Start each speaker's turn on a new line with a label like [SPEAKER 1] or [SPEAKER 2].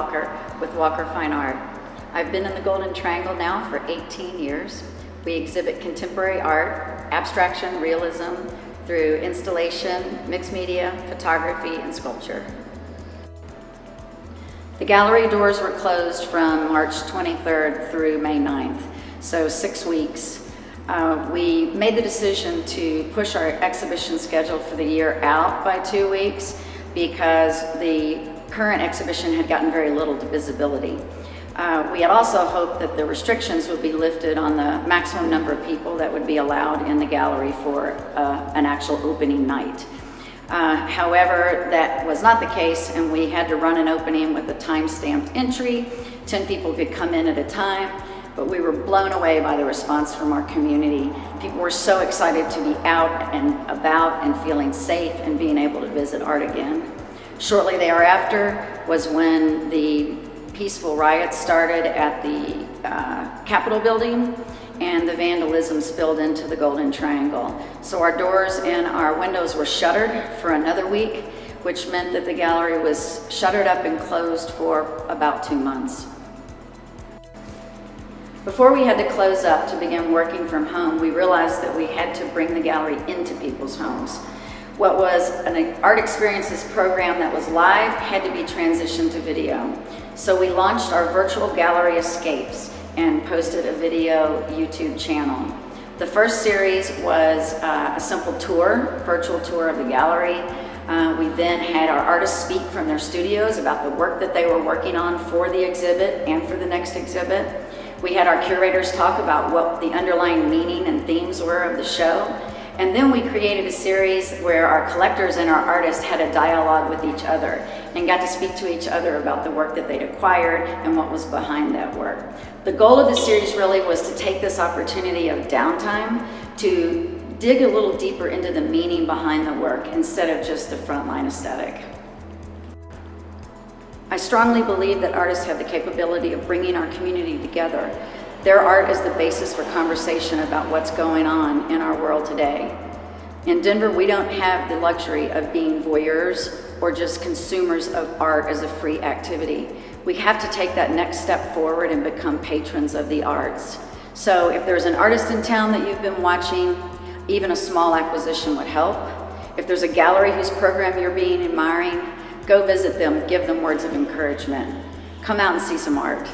[SPEAKER 1] Walker with Walker Fine Art. I've been in the Golden Triangle now for 18 years. We exhibit contemporary art, abstraction, realism, through installation, mixed media, photography, and sculpture. The gallery doors were closed from March 23rd through May 9th, so 6 weeks. We made the decision to push our exhibition schedule for the year out by 2 weeks because the current exhibition had gotten very little visibility. We had also hoped that the restrictions would be lifted on the maximum number of people that would be allowed in the gallery for an actual opening night. However, that was not the case, and we had to run an opening with a time-stamped entry. 10 people could come in at a time, but we were blown away by the response from our community. People were so excited to be out and about and feeling safe and being able to visit art again. Shortly thereafter was when the peaceful riots started at the Capitol building, and the vandalism spilled into the Golden Triangle. So our doors and our windows were shuttered for another week, which meant that the gallery was shuttered up and closed for about 2 months. Before we had to close up to begin working from home, we realized that we had to bring the gallery into people's homes. What was an art experiences program that was live had to be transitioned to video. So we launched our virtual gallery escapes and posted a video YouTube channel. The first series was a simple tour, virtual tour of the gallery. We then had our artists speak from their studios about the work that they were working on for the exhibit and for the next exhibit. We had our curators talk about what the underlying meaning and themes were of the show. And then we created a series where our collectors and our artists had a dialogue with each other and got to speak to each other about the work that they'd acquired and what was behind that work. The goal of the series really was to take this opportunity of downtime to dig a little deeper into the meaning behind the work instead of just the frontline aesthetic. I strongly believe that artists have the capability of bringing our community together. Their art is the basis for conversation about what's going on in our world today. In Denver, we don't have the luxury of being voyeurs or just consumers of art as a free activity. We have to take that next step forward and become patrons of the arts. So if there's an artist in town that you've been watching, even a small acquisition would help. If there's a gallery whose program you're being admiring, go visit them, give them words of encouragement. Come out and see some art.